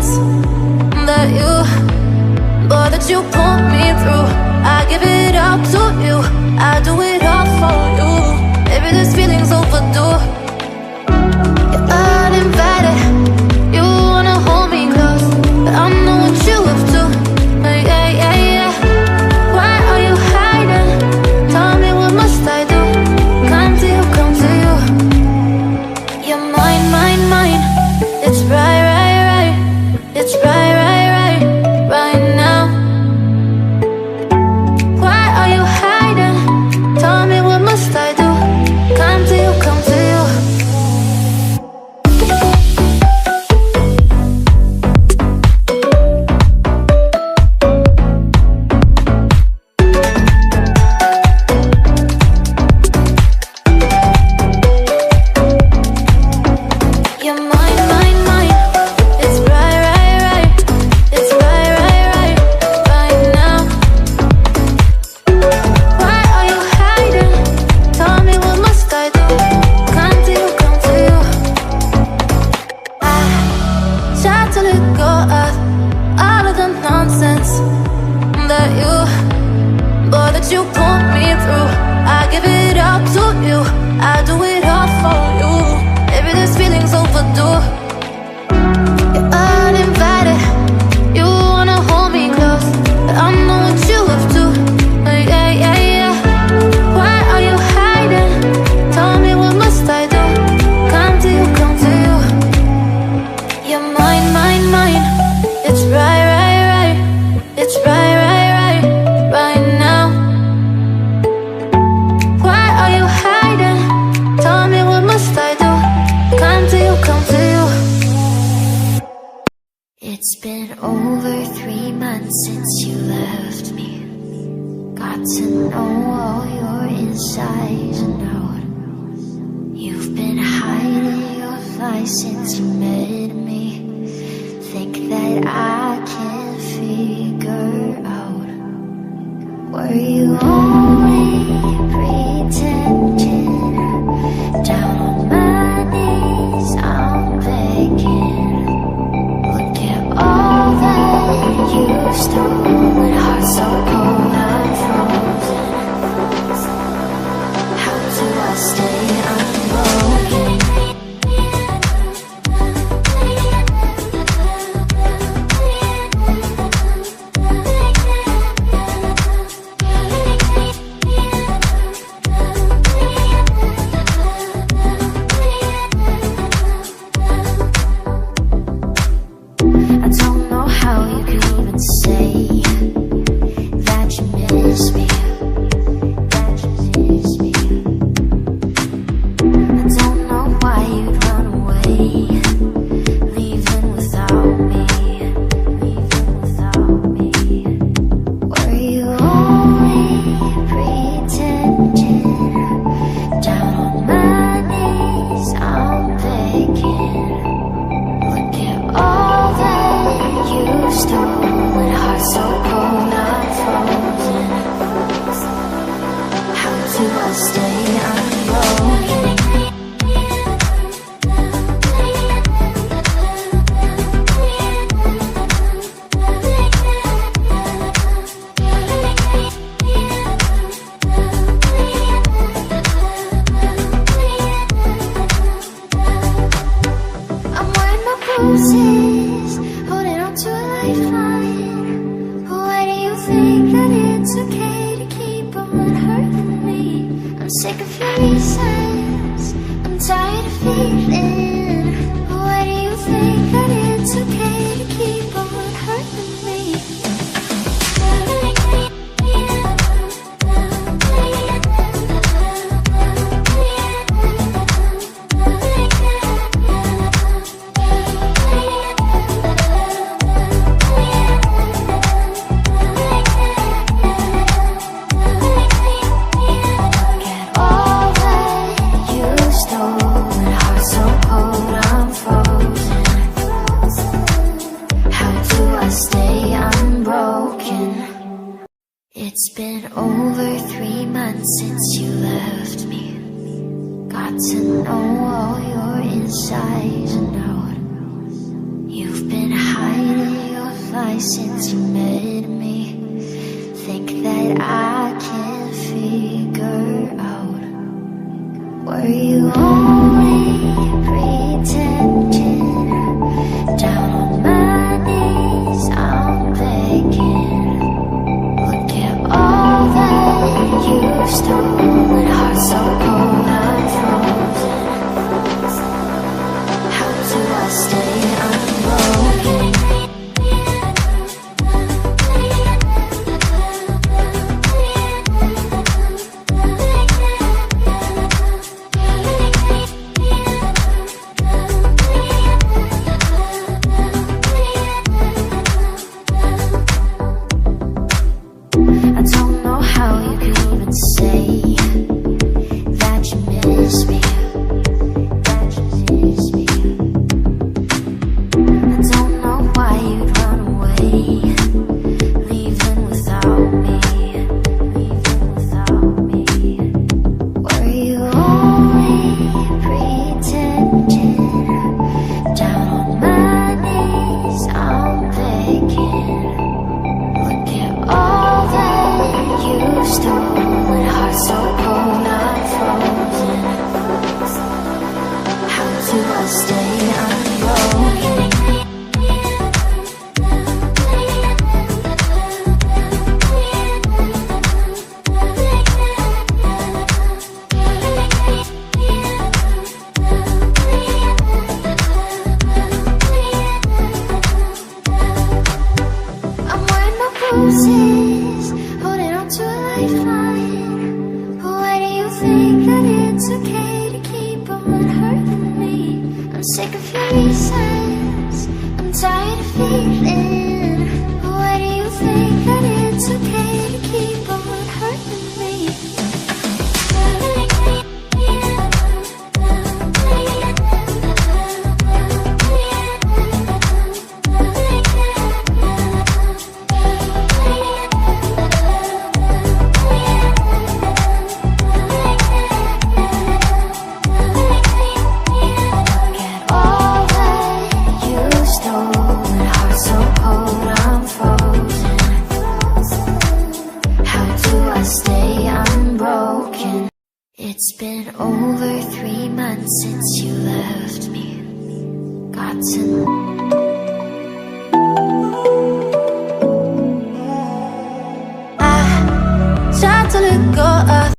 nonsense that you put me through. I give it all to you, I do it all for you. Maybe this feeling's overdue. You're uninvited, you wanna hold me close, but I know what you up to. Yeah, yeah, yeah. Why are you hiding? Tell me what must I do? Come to you, come to you. You're mine, mine, mine. It's right, right, right. It's right, right, right, right now. Why are you hiding? Tell me what must I do? Come to you, come to you. You're mine, mine, mine. It's right, right, right. It's right, right, right, right now. Why are you hiding? Tell me what must I do? Come to you, come to you. I try to let go of all of the nonsense that you put me through. I give it all to you, I do it all for you. Maybe this feeling's overdue. You're uninvited, you wanna hold me close, but I know what you up to. Yeah, yeah, yeah. Why are you hiding? Tell me what must I do? Come to you, come to you. You're mine, mine, mine. It's right, right, right. It's right, right, right, right now. Why are you hiding? Tell me what must I do? Come to you, come to you. It's been over 3 months since you left me. Got to know all your insides and out. You've been hiding your lies since you met me. Think that I can figure out. Were you only pretending? Down on my knees, I'm begging. Look at all that you've stolen. Heart so cold, I'm frozen. How do I stay unbroken? I don't know how you can even say that you miss me, that you miss me. I don't know why you'd run away, leaving without me, leaving without me. Were you only pretending? Down on my knees, I'm begging. Look at all that you've stolen. Heart so cold, I'm frozen. How do I stay unbroken? I'm wearing my bruises, holding on to a lifeline. Why do you think that it's okay to keep on hurting me? I'm sick of your reasons, I'm tired of feeling. Why do you think that it's okay to keep on hurting me? Get all that you've stolen. Heart so cold, I'm frozen. How do I stay unbroken? It's been over 3 months since you left me. Got to know all your insides and out. You've been hiding treated your lies since you met me. Think that I can figure out. Were you only pretending? Down on my knees, I'm begging. Look at all that you've stolen. Heart so cold, I'm frozen. How do I stay unbroken? I don't know how you could even say that you miss me, that you miss me. I don't know why you'd run away, leaving without me, leaving without me. Were you only pretending? Down on my knees, I'm begging. Look at all that you've stolen. Heart so cold, I'm frozen. How do I stay unbroken? I'm wearing my bruises, holding on to a lifeline. Why do you think that it's okay to keep on hurting me? I'm sick of your reasons, I'm tired of feeling. Why do you think that it's okay to keep on hurting me? All that you stole, heart so cold, I'm frozen. How do I stay unbroken? It's been over 3 months since you left me. Got to I tried to let go of